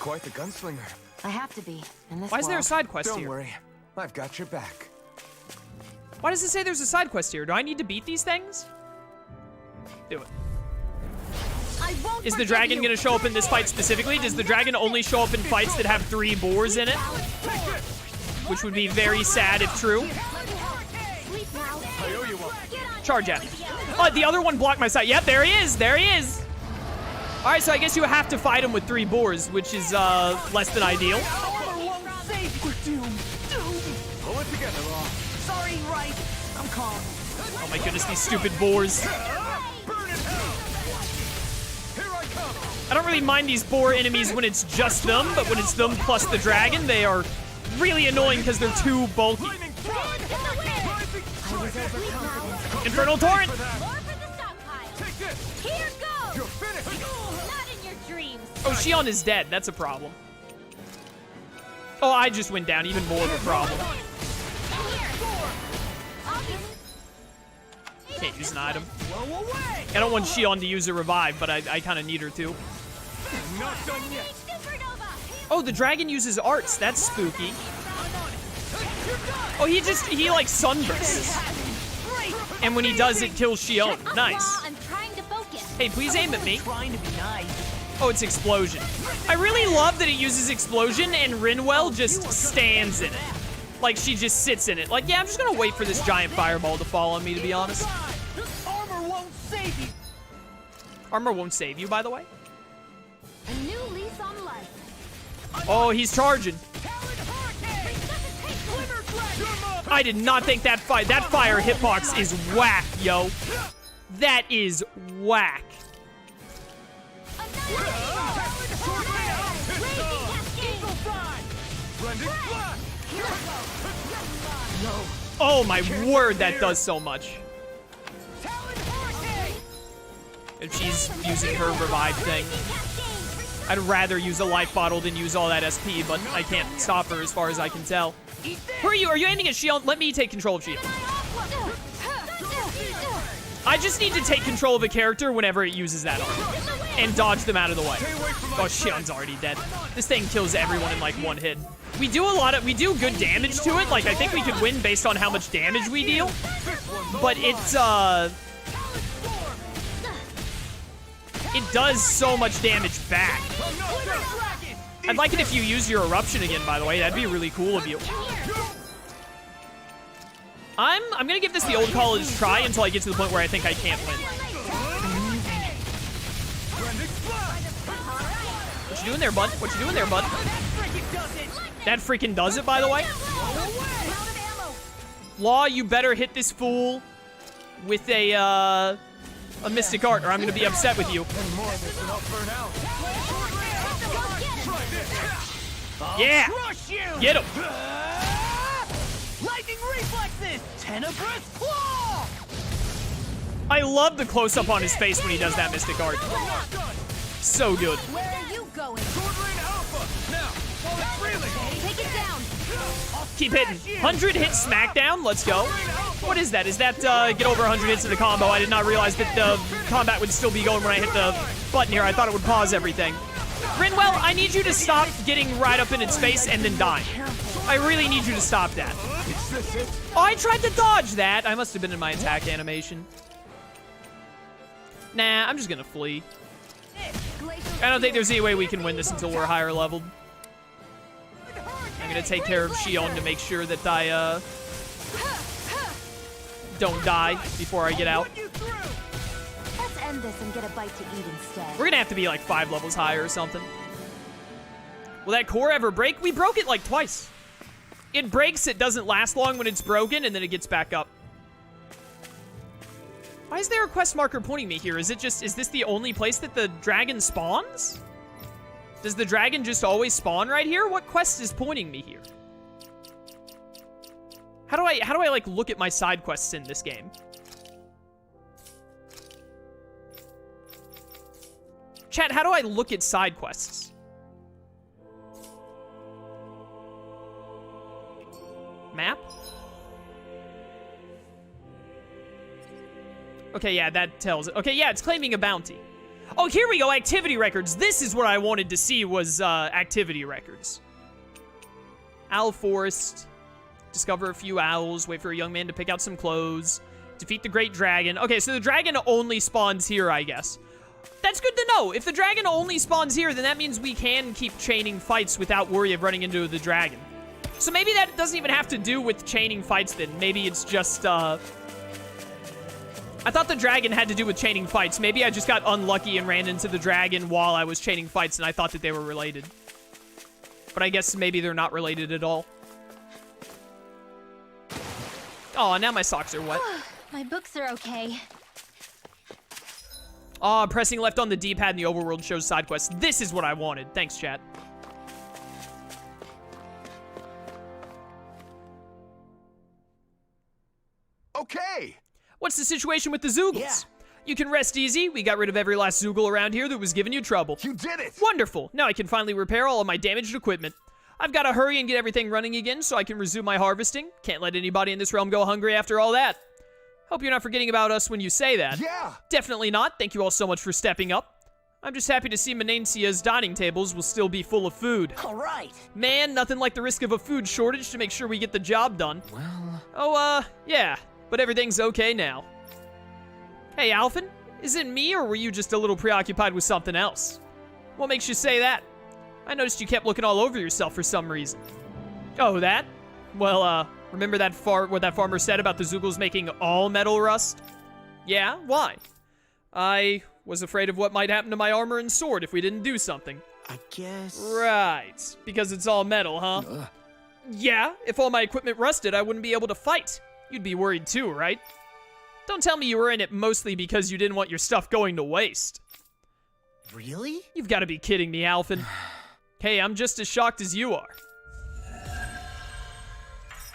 quite the gunslinger. I have to be in this Why is there a world. side quest Don't here? worry, I've got your back. Why does it say there's a side quest here? Do I need to beat these things? Do it. I won't Is the forgive dragon you. gonna show up in this fight specifically? Does the dragon only show up in fights that have 3 boars in it? Which would be very sad if true. Sleep now. I owe you one. Charge at me. Oh, the other one blocked my sight. Yep, there he is. There he is. All right, so I guess you have to fight him with 3 boars, which is less than ideal. Armor won't save. We're doomed. Pull it together, Law. Sorry, right. I'm calm. Oh my goodness, these stupid boars. Burn in hell! Here I come! I don't really mind these boar enemies when it's just them, but when it's them plus the dragon, they are really annoying because they're too bulky. Lightning strike! Rising strike! Infernal Torrent! More for the stockpile. Take this! Here goes. You're finished! Not in your dreams. Oh, Shion is dead. That's a problem. Oh, I just went down. Even more of a problem. Can't use an item. Blow away. I don't want Shion to use a revive, but I kind of need her to. Not done yet! Supernova. Oh, the dragon uses arts. That's spooky. Oh, he like sunbursts. And when he does, it kills Shion. Nice. I'm trying to focus. Hey, please aim at me. Trying to be nice. Oh, it's explosion. I really love that it uses explosion and Rinwell just stands in it. Like, she just sits in it. Like, yeah, I'm just gonna wait for this giant fireball to fall on me, to be honest. Armor won't save you. Armor won't save you, by the way. A new lease on life. Oh, he's charging. I did not think that fire hitbox is whack, yo. That is whack. Oh my word, that does so much. If she's using her revive thing. I'd rather use a life bottle than use all that SP, but I can't stop her as far as I can tell. Who are you? Are you aiming at Shion? Let me take control of Shion. I just need to take control of a character whenever it uses that arm. And dodge them out of the way. Oh, Shion's already dead. This thing kills everyone in like 1 hit. We do good damage to it. Like, I think we could win based on how much damage we deal. But it's, it does so much damage back. I'd like it if you use your eruption again, by the way. That'd be really cool of you. I'm gonna give this the old college try until I get to the point where I think I can't win. What you doing there, bud? What you doing there, bud? That freaking does it, by the way. Law, you better hit this fool with a mystic art, or I'm gonna be upset with you. Yeah! Get him! Lightning reflexes. Tenebrous claw. I love the close-up on his face when he does that mystic art. So good. Where are you going? Take it down. Keep hitting. 100 hit smackdown. Let's go. What is that? Is that get over 100 hits in the combo? I did not realize that the combat would still be going when I hit the button here. I thought it would pause everything. Rinwell, I need you to stop getting right up in its face and then dying. I really need you to stop that. Oh, I tried to dodge that. I must have been in my attack animation. Nah, I'm just gonna flee. I don't think there's any way we can win this until we're higher leveled. I'm gonna take care of Shion to make sure that I, don't die before I get out. Let's end this and get a bite to eat instead. We're gonna have to be like 5 levels higher or something. Will that core ever break? We broke it like twice. It breaks, it doesn't last long when it's broken, and then it gets back up. Why is there a quest marker pointing me here? Is this the only place that the dragon spawns? Does the dragon just always spawn right here? What quest is pointing me here? How do I like look at my side quests in this game? Chat, how do I look at side quests? Map? Okay, yeah, that tells it. Okay, yeah, it's claiming a bounty. Oh, here we go, activity records. This is what I wanted to see was activity records. Owl Forest. Discover a few owls. Wait for a young man to pick out some clothes. Defeat the great dragon. Okay, so the dragon only spawns here, I guess. That's good to know. If the dragon only spawns here, then that means we can keep chaining fights without worry of running into the dragon. So maybe that doesn't even have to do with chaining fights then. Maybe it's just, I thought the dragon had to do with chaining fights. Maybe I just got unlucky and ran into the dragon while I was chaining fights and I thought that they were related. But I guess maybe they're not related at all. Oh, now my socks are wet. My books are okay. Oh, pressing left on the D-pad in the overworld shows side quests. This is what I wanted. Thanks, chat. Okay. What's the situation with the Zoogles? Yeah. You can rest easy. We got rid of every last Zoogle around here that was giving you trouble. You did it. Wonderful. Now I can finally repair all of my damaged equipment. I've got to hurry and get everything running again so I can resume my harvesting. Can't let anybody in this realm go hungry after all that. Hope you're not forgetting about us when you say that. Yeah. Definitely not. Thank you all so much for stepping up. I'm just happy to see Menancia's dining tables will still be full of food. All right. Man, nothing like the risk of a food shortage to make sure we get the job done. Well. Oh, yeah. But everything's okay now. Hey, Alphen, is it me or were you just a little preoccupied with something else? What makes you say that? I noticed you kept looking all over yourself for some reason. Oh, that? Well, remember that what that farmer said about the Zoogles making all metal rust? Yeah, why? I was afraid of what might happen to my armor and sword if we didn't do something. I guess. Right, because it's all metal, huh? Yeah, if all my equipment rusted, I wouldn't be able to fight. You'd be worried too, right? Don't tell me you were in it mostly because you didn't want your stuff going to waste. Really? You've got to be kidding me, Alphen. Hey, I'm just as shocked as you are.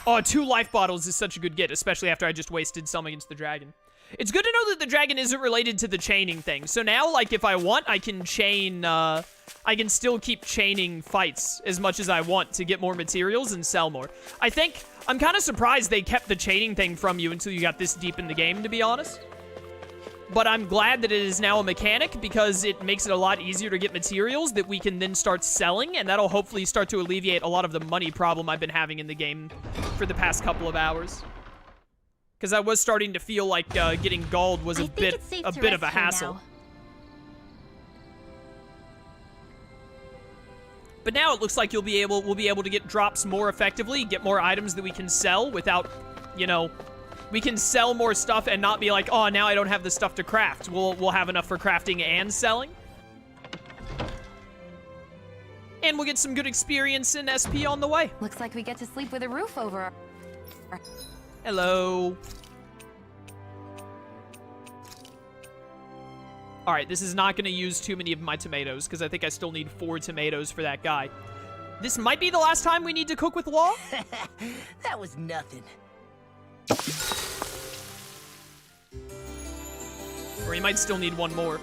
Oh, 2 life bottles is such a good get, especially after I just wasted some against the dragon. It's good to know that the dragon isn't related to the chaining thing. So now, like, if I want, I can chain, I can still keep chaining fights as much as I want to get more materials and sell more. I'm kind of surprised they kept the chaining thing from you until you got this deep in the game, to be honest. But I'm glad that it is now a mechanic because it makes it a lot easier to get materials that we can then start selling, and that'll hopefully start to alleviate a lot of the money problem I've been having in the game for the past couple of hours. Because I was starting to feel like getting gold was a bit of a hassle. But now it looks like we'll be able to get drops more effectively, get more items that we can sell without, you know, we can sell more stuff and not be like, oh, now I don't have the stuff to craft. We'll have enough for crafting and selling. And we'll get some good experience in SP on the way. Looks like we get to sleep with a roof over our... Hello. All right, this is not going to use too many of my tomatoes because I think I still need 4 tomatoes for that guy. This might be the last time we need to cook with Law. That was nothing. Or you might still need 1 more.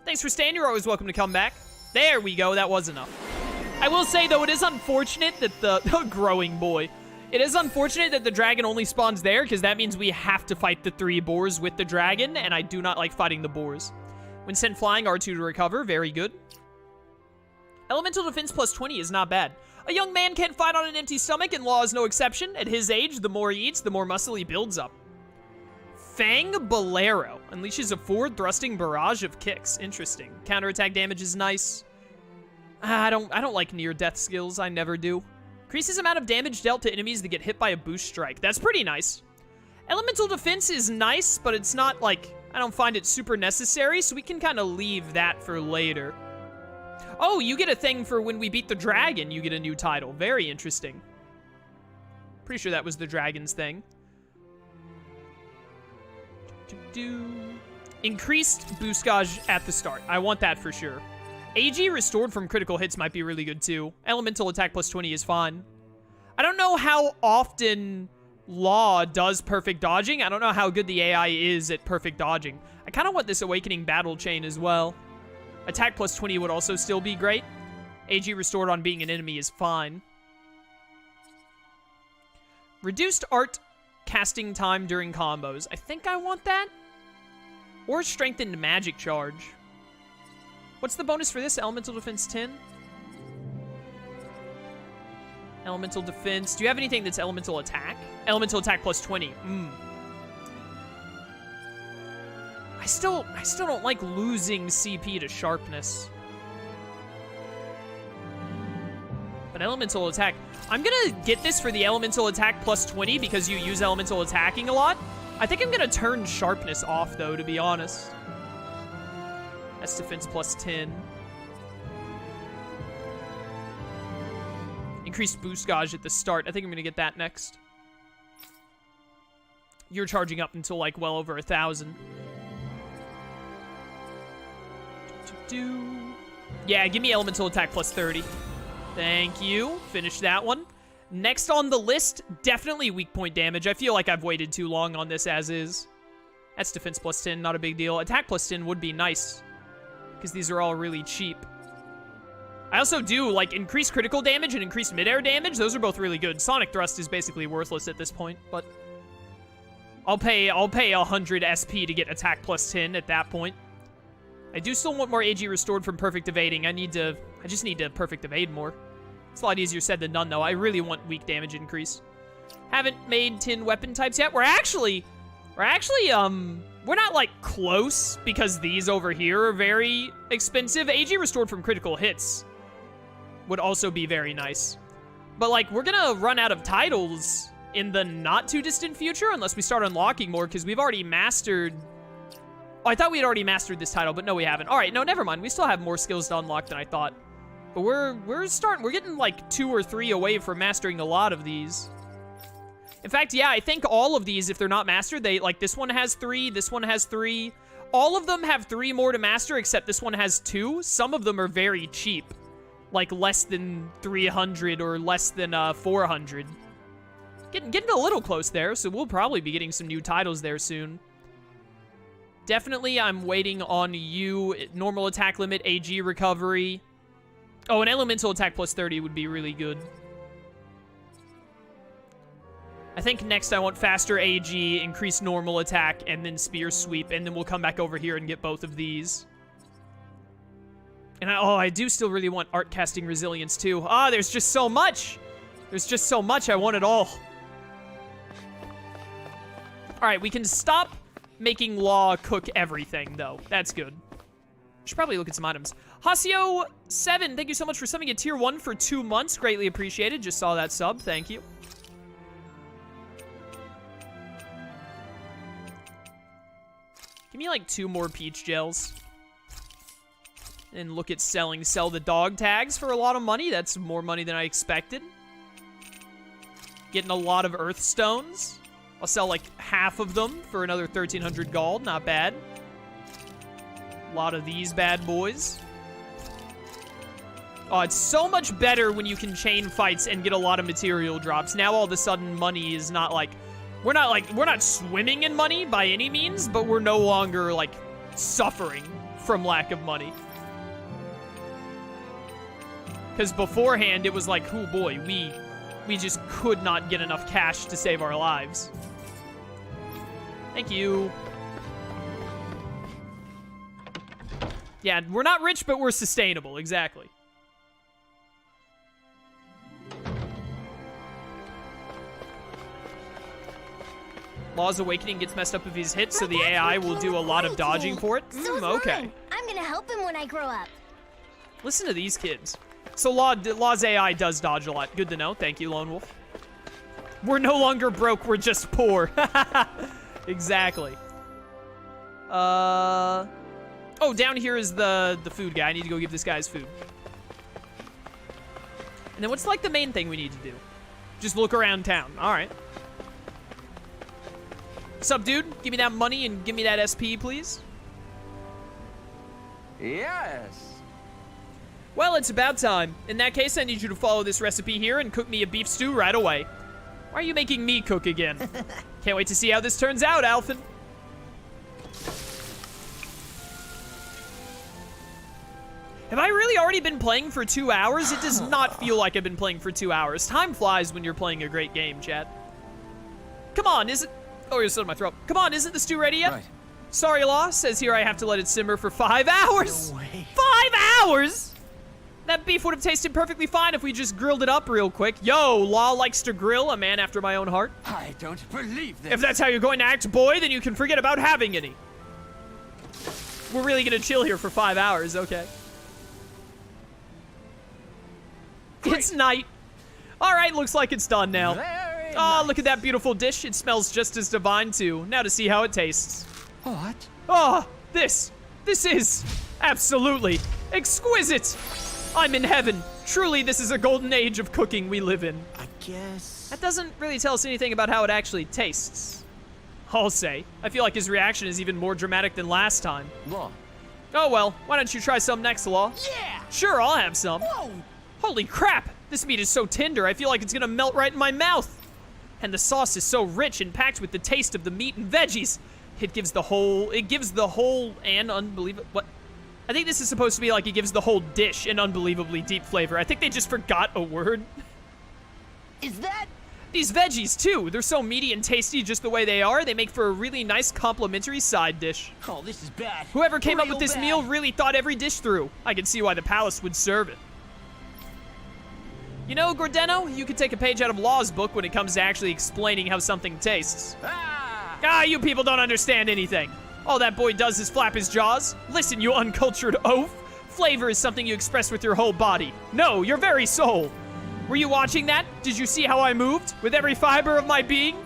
Thanks for staying. You're always welcome to come back. There we go. That was enough. I will say, though, it is unfortunate that the growing boy. It is unfortunate that the dragon only spawns there, because that means we have to fight the 3 boars with the dragon, and I do not like fighting the boars. When sent flying, R2 to recover. Very good. Elemental defense plus 20 is not bad. A young man can't fight on an empty stomach, and Law is no exception. At his age, the more he eats, the more muscle he builds up. Fang Bolero unleashes a forward-thrusting barrage of kicks. Interesting. Counterattack damage is nice. I don't like near-death skills. I never do. Increases amount of damage dealt to enemies that get hit by a boost strike. That's pretty nice. Elemental defense is nice, but it's not, like, I don't find it super necessary, so we can kind of leave that for later. Oh, you get a thing for when we beat the dragon. You get a new title. Very interesting. Pretty sure that was the dragon's thing. Increased boost gauge at the start. I want that for sure. AG restored from critical hits might be really good too. Elemental attack plus 20 is fine. I don't know how often Law does perfect dodging. I don't know how good the AI is at perfect dodging. I kind of want this Awakening Battle Chain as well. Attack plus 20 would also still be great. AG restored on being an enemy is fine. Reduced art casting time during combos. I think I want that. Or strengthened magic charge. What's the bonus for this? Elemental defense 10? Elemental defense. Do you have anything that's elemental attack? Elemental attack plus 20. I still don't like losing CP to sharpness. But elemental attack. I'm gonna get this for the elemental attack plus 20 because you use elemental attacking a lot. I think I'm gonna turn sharpness off though, to be honest. That's defense plus 10. Increased boost gauge at the start. I think I'm gonna get that next. You're charging up until like well over 1,000. Yeah, give me elemental attack plus 30. Thank you. Finish that one. Next on the list, definitely weak point damage. I feel like I've waited too long on this as is. That's defense plus 10, not a big deal. Attack plus 10 would be nice, because these are all really cheap. I also do, like, increased critical damage and increased midair damage. Those are both really good. Sonic Thrust is basically worthless at this point, but I'll pay 100 SP to get attack plus 10 at that point. I do still want more AG restored from perfect evading. I just need to perfect evade more. It's a lot easier said than done, though. I really want weak damage increase. Haven't made 10 weapon types yet. We're not, like, close, because these over here are very expensive. AG restored from critical hits would also be very nice. But, like, we're gonna run out of titles in the not-too-distant future unless we start unlocking more, because we've already mastered... Oh, I thought we had already mastered this title, but no, we haven't. All right, no, never mind. We still have more skills to unlock than I thought. But we're getting, like, 2 or 3 away from mastering a lot of these. In fact, yeah, I think all of these, if they're not mastered, like, this one has 3, this one has 3. All of them have 3 more to master, except this one has 2. Some of them are very cheap. Like, less than 300 or less than 400. Getting a little close there, so we'll probably be getting some new titles there soon. Definitely, I'm waiting on you. Normal attack limit, AG recovery. Oh, an elemental attack plus 30 would be really good. I think next I want faster AG, increased normal attack, and then spear sweep, and then we'll come back over here and get both of these. And I do still really want art casting resilience too. Ah, there's just so much! There's just so much, I want it all. Alright, we can stop making Law cook everything, though. That's good. Should probably look at some items. Hasio7, thank you so much for subbing at tier 1 for 2 months. Greatly appreciated. Just saw that sub. Thank you. Give me like 2 more peach gels. And look at sell the dog tags for a lot of money. That's more money than I expected. Getting a lot of earth stones. I'll sell like half of them for another 1,300 gold. Not bad. A lot of these bad boys. Oh, it's so much better when you can chain fights and get a lot of material drops. Now all of a sudden money is not like... We're not swimming in money by any means, but we're no longer like suffering from lack of money. Because beforehand it was like, oh boy, we just could not get enough cash to save our lives. Thank you. Yeah, we're not rich, but we're sustainable. Exactly. Law's Awakening gets messed up if he's hit, so the AI will do a lot of dodging for it. Okay. I'm gonna help him when I grow up. Listen to these kids. So Law's AI does dodge a lot. Good to know. Thank you, Lone Wolf. We're no longer broke, we're just poor. Exactly. Oh, down here is the food guy. I need to go give this guy his food. And then what's like the main thing we need to do? Just look around town. All right. Sup, dude? Give me that money and give me that SP, please. Yes. Well, it's about time. In that case, I need you to follow this recipe here and cook me a beef stew right away. Why are you making me cook again? Can't wait to see how this turns out, Alphen. Have I really already been playing for 2 hours? It does not feel like I've been playing for 2 hours. Time flies when you're playing a great game, chat. Come on, is it? Oh, you're still in my throat. Come on, isn't the stew ready yet? Right. Sorry, Law. Says here I have to let it simmer for 5 hours. No way. 5 hours? That beef would have tasted perfectly fine if we just grilled it up real quick. Yo, Law likes to grill, a man after my own heart. I don't believe this. If that's how you're going to act, boy, then you can forget about having any. We're really gonna chill here for 5 hours, okay. It's night. All right, looks like it's done now. Very Oh, nice. look at that beautiful dish. It smells just as divine, too. Now to see how it tastes. What? Oh, this is absolutely exquisite. I'm in heaven. Truly, this is a golden age of cooking we live in. I guess. That doesn't really tell us anything about how it actually tastes. I'll say. I feel like his reaction is even more dramatic than last time. Law. Oh well, why don't you try some next, Law? Yeah! Sure, I'll have some. Whoa! Holy crap! This meat is so tender, I feel like it's gonna melt right in my mouth. And the sauce is so rich and packed with the taste of the meat and veggies. It gives the whole and unbelievable, what? I think this is supposed to be like it gives the whole dish an unbelievably deep flavor. I think they just forgot a word. Is that? These veggies, too. They're so meaty and tasty just the way they are. They make for a really nice complimentary side dish. Oh, this is bad. Whoever came up Real with this bad. meal really thought every dish through. I can see why the palace would serve it. You know, Gordeno, you could take a page out of Law's book when it comes to actually explaining how something tastes. Ah, you people don't understand anything. All that boy does is flap his jaws. Listen, you uncultured oaf. Flavor is something you express with your whole body. No, your very soul. Were you watching that? Did you see how I moved? With every fiber of my being?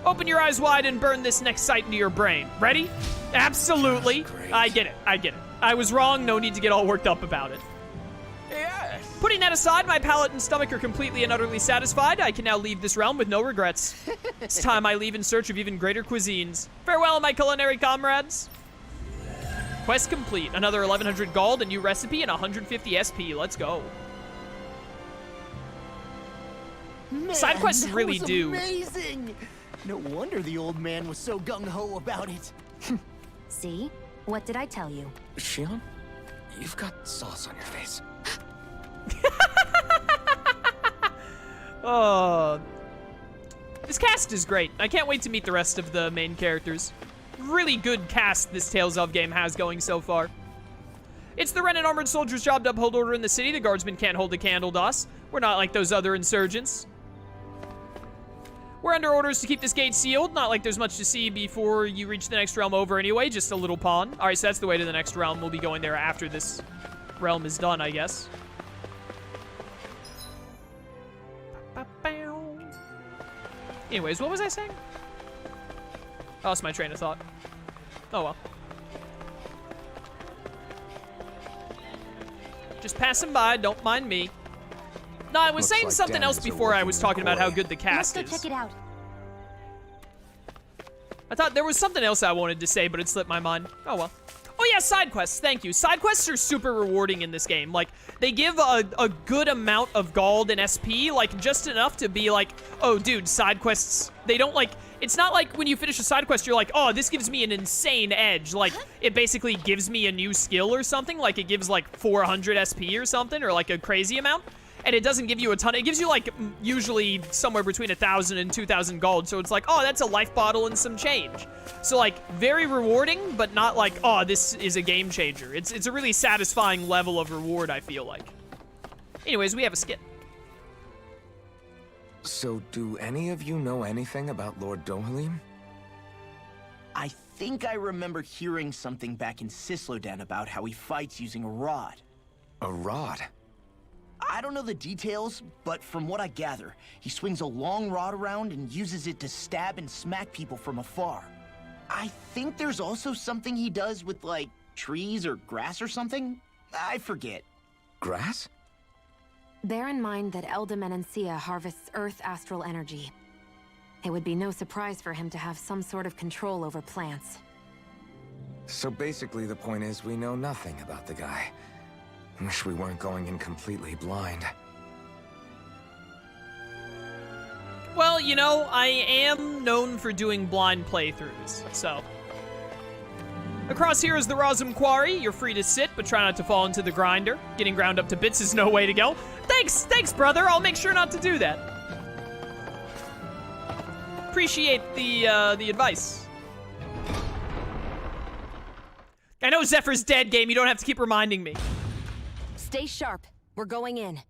Open your eyes wide and burn this next sight into your brain. Ready? Absolutely. I get it. I was wrong. No need to get all worked up about it. Yes. Putting that aside, my palate and stomach are completely and utterly satisfied. I can now leave this realm with no regrets. It's time I leave in search of even greater cuisines. Farewell, my culinary comrades. Quest complete. Another 1100 gold, a new recipe, and 150 SP. Let's go. Man, Side quests that really was do. Amazing. No wonder the old man was so gung-ho about it. See? What did I tell you? Shion, you've got sauce on your face. Oh. This cast is great. I can't wait to meet the rest of the main characters. Really good cast this Tales of game has going so far. It's the Renan armored soldiers' job to uphold order in the city. The guardsmen can't hold a candle to us. We're not like those other insurgents. We're under orders to keep this gate sealed. Not like there's much to see before you reach the next realm over anyway. Just a little pond. All right, so that's the way to the next realm. We'll be going there after this realm is done, I guess. Anyways, what was I saying? I lost my train of thought. Oh well. Just passing by, don't mind me. No, I was Looks saying like something Dan else is before I working was in talking about how Hawaii. good the Let's cast go is. check it out. I thought there was something else I wanted to say, but it slipped my mind. Oh well. Oh yeah, side quests, thank you. Side quests are super rewarding in this game. Like, they give a good amount of gold and SP, like, just enough to be like, oh dude, side quests, they don't like, it's not like when you finish a side quest, you're like, oh, this gives me an insane edge. Like, it basically gives me a new skill or something, like it gives like 400 SP or something, or like a crazy amount. And it doesn't give you a ton. It gives you, like, usually somewhere between 1,000 and 2,000 gold. So it's like, oh, that's a life bottle and some change. So, like, very rewarding, but not like, oh, this is a game changer. It's a really satisfying level of reward, I feel like. Anyways, we have a skit. So, do any of you know anything about Lord Dohalim? I think I remember hearing something back in Sislodan about how he fights using a rod. A rod? I don't know the details, but from what I gather, he swings a long rod around and uses it to stab and smack people from afar. I think there's also something he does with, like, trees or grass or something. I forget. Grass? Bear in mind that Elda Menancia harvests Earth astral energy. It would be no surprise for him to have some sort of control over plants. So basically the point is we know nothing about the guy. Wish we weren't going in completely blind. Well, you know, I am known for doing blind playthroughs, so. Across here is the Razum Quarry. You're free to sit, but try not to fall into the grinder. Getting ground up to bits is no way to go. Thanks, brother. I'll make sure not to do that. Appreciate the advice. I know Zephyr's dead, game. You don't have to keep reminding me. Stay sharp. We're going in.